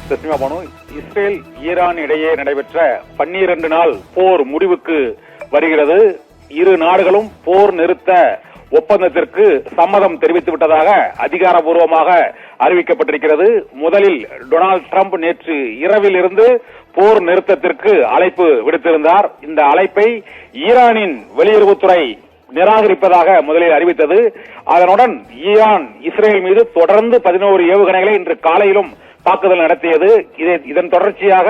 Israel Iran இடையே நடைபெற்ற 12 நாள் போர் முடிவுக்கு வருகிறது. இரு நாடுகளும் போர் நிறுத்த ஒப்பந்தத்திற்கு சம்மதம் தெரிவித்துவிட்டதாக அதிகாரப்பூர்வமாக அறிவிக்கப்பட்டிருக்கிறது. முதலில் டொனால்டு டிரம்ப் நேற்று இரவில் இருந்து போர் நிறுத்தத்திற்கு அழைப்பு விடுத்திருந்தார். இந்த அழைப்பை ஈரானின் வெளியுறவுத்துறை நிராகரிப்பதாக முதலில் அறிவித்தது. அதனுடன் ஈரான் இஸ்ரேல் மீது தொடர்ந்து 11 ஏவுகணைகளை இன்று காலையிலும் தாக்குதல் நடத்தியது. இதன் தொடர்ச்சியாக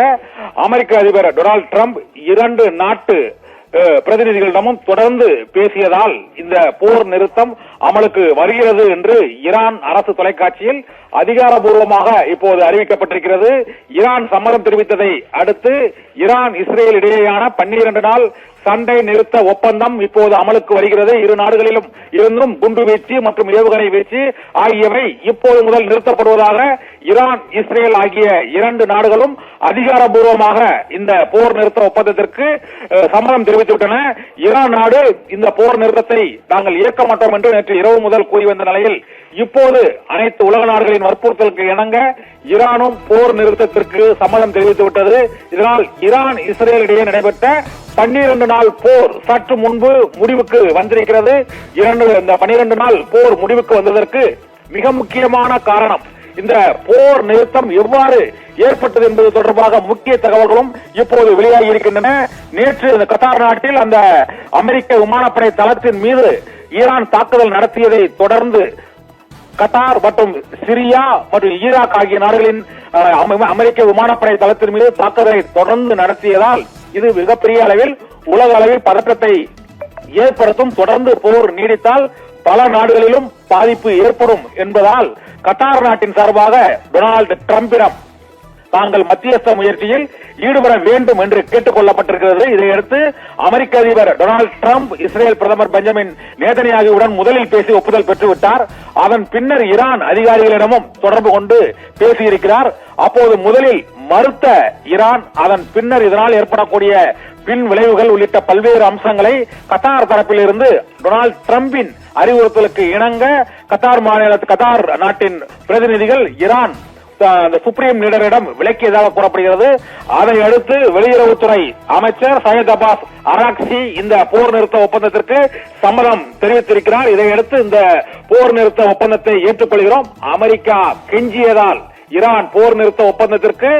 அமெரிக்க அதிபர் டொனால்டு டிரம்ப் 2 நாட்டு பிரதிநிதிகளிடமும் தொடர்ந்து பேசியதால் இந்த போர் நிறுத்தம் அமலுக்கு வருகிறது என்று ஈரான் அரசு தொலைக்காட்சியில் அதிகாரப்பூர்வமாக இப்போது அறிவிக்கப்பட்டிருக்கிறது. ஈரான் சம்மதம் தெரிவித்ததை அடுத்து ஈரான் இஸ்ரேல் இடையேயான 12 நாள் சண்டை நிறுத்த ஒப்பந்தம் இப்போது அமலுக்கு வருகிறது. இரு நாடுகளிலும் இருந்தும் குண்டு வீச்சு மற்றும் ஏவுகணை வீச்சு ஆகியவை இப்போது முதல் நிறுத்தப்படுவதாக ஈரான் இஸ்ரேல் ஆகிய 2 நாடுகளும் அதிகாரப்பூர்வமாக இந்த போர் நிறுத்த ஒப்பந்தத்திற்கு சம்மதம் தெரிவித்துவிட்டன. ஈரான் நாடு இந்த போர் நிறுத்தத்தை தாங்கள் ஏற்க மாட்டோம் என்று நேற்று இரவு முதல் கூறி வந்த நிலையில் இப்போது அனைத்து உலக நாடுகளின் வற்புறுத்தலுக்கு இணங்க ஈரானும் போர் நிறுத்தத்திற்கு சம்மதம் தெரிவித்துவிட்டது. இதனால் ஈரான் இஸ்ரேல் இடையே நடைபெற்ற 12 நாள் போர் சற்று முன்பு முடிவுக்கு வந்திருக்கிறது. இந்த 12 நாள் போர் முடிவுக்கு வந்ததற்கு மிக முக்கியமான காரணம் இந்த போர் நிறுத்தம் எவ்வாறு ஏற்பட்டது என்பது தொடர்பாக முக்கிய தகவல்களும் இப்போது வெளியாகி இருக்கின்றன. நேற்று கத்தார் நாட்டில் அந்த அமெரிக்க விமானப்படை தளத்தின் மீது ஈரான் தாக்குதல் நடத்தியதை தொடர்ந்து கத்தார் மற்றும் சிரியா மற்றும் ஈராக் ஆகிய நாடுகளின் அமெரிக்க விமானப்படை தளத்தின் மீது தாக்குதலை தொடர்ந்து நடத்தியதால் இது மிகப்பெரிய அளவில் உலக அளவில் பதற்றத்தை ஏற்படுத்தும். தொடர்ந்து போர் நீடித்தால் பல நாடுகளிலும் பாதிப்பு ஏற்படும் என்பதால் கத்தார் நாட்டின் சார்பாக டொனால்டு டிரம்பிடம் தாங்கள் மத்தியஸ்த முயற்சியில் ஈடுபட வேண்டும் என்று கேட்டுக் கொள்ளப்பட்டிருக்கிறது. இதையடுத்து அமெரிக்க அதிபர் டொனால்டு டிரம்ப் இஸ்ரேல் பிரதமர் பெஞ்சமின் நேதன்யாகுவுடன் முதலில் பேசி ஒப்புதல் பெற்றுவிட்டார். அதன் பின்னர் ஈரான் அதிகாரிகளிடமும் தொடர்பு கொண்டு பேசியிருக்கிறார். அப்போது முதலில் மறுத்த ஈரான் அதன் பின்னர் இதனால் ஏற்படக்கூடிய பின் விளைவுகள் உள்ளிட்ட பல்வேறு அம்சங்களை கத்தார் தரப்பில் இருந்து டொனால்டு டிரம்பின் அறிவுறுத்தலுக்கு இணங்க கத்தார் நாட்டின் பிரதிநிதிகள் ஈரான் சுப்ரீம் லீடரிடம் விளக்கியதாக கூறப்படுகிறது. அதை அடுத்து வெளியுறவுத்துறை அமைச்சர் சையத் அப்பாஸ் அராக்சி இந்த போர் நிறுத்த ஒப்பந்தத்திற்கு சம்மதம் தெரிவித்திருக்கிறார். இதையடுத்து இந்த போர் நிறுத்த ஒப்பந்தத்தை ஏற்றுக்கொள்கிறோம், அமெரிக்கா கெஞ்சியதால் ஈரான் போர் நிறுத்த ஒப்பந்தத்திற்கு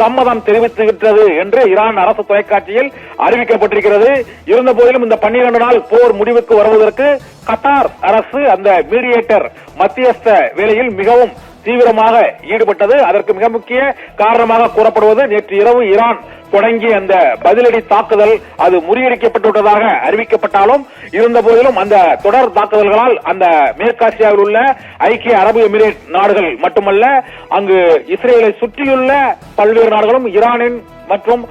சம்மதம் தெரிவித்துவிட்டது என்று ஈரான் அரசு தொலைக்காட்சியில் அறிவிக்கப்பட்டிருக்கிறது. இருந்த போதிலும் இந்த 12 நாள் போர் முடிவுக்கு வருவதற்கு கத்தார் அரசு அந்த மீடியேட்டர் மத்தியஸ்த வேலையில் மிகவும் தீவிரமாக ஈடுபட்டது. அதற்கு மிக முக்கிய காரணமாக கூறப்படுவது நேற்று இரவு ஈரான் தொடங்கிய அந்த பதிலடி தாக்குதல் அது முறியடிக்கப்பட்டுள்ளதாக அறிவிக்கப்பட்டாலும் இருந்த போதிலும் அந்த தொடர் தாக்குதல்களால் அந்த மேற்காசியாவில் உள்ள ஐக்கிய அரபு எமிரேட் நாடுகள் மட்டுமல்ல அங்கு இஸ்ரேலை சுற்றியுள்ள பல்வேறு நாடுகளும் ஈரானின் மற்றும்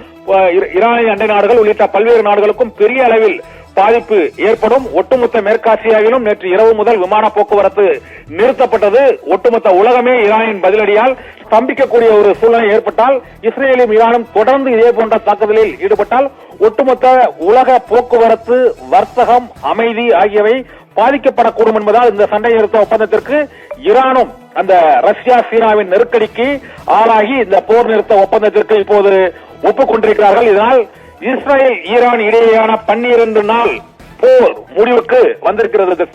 ஈரானின் அண்டை நாடுகள் உள்ளிட்ட பல்வேறு நாடுகளுக்கும் பெரிய அளவில் பாதிப்பு ஏற்படும். ஒட்டுமொத்த மேற்காசியாவிலும் நேற்று இரவு முதல் விமான போக்குவரத்து நிறுத்தப்பட்டது. ஒட்டுமொத்த உலகமே ஈரானின் பதிலடியால் ஸ்தம்பிக்கக்கூடிய ஒரு சூழ்நிலை ஏற்பட்டால் இஸ்ரேலும் ஈரானும் தொடர்ந்து இதே போன்ற தாக்குதலில் ஈடுபட்டால் ஒட்டுமொத்த உலக போக்குவரத்து, வர்த்தகம், அமைதி ஆகியவை பாதிக்கப்படக்கூடும் என்பதால் இந்த சண்டை நிறுத்த ஒப்பந்தத்திற்கு ஈரானும் அந்த ரஷ்யா சீனாவின் நெருக்கடிக்கு ஆளாகி இந்த போர் நிறுத்த ஒப்பந்தத்திற்கு இப்போது ஒப்புக்கொண்டிருக்கிறார்கள். இதனால் இஸ்ரேல் ஈரான் இடையேயான 12 நாள் போர் முடிவுக்கு வந்திருக்கிறது.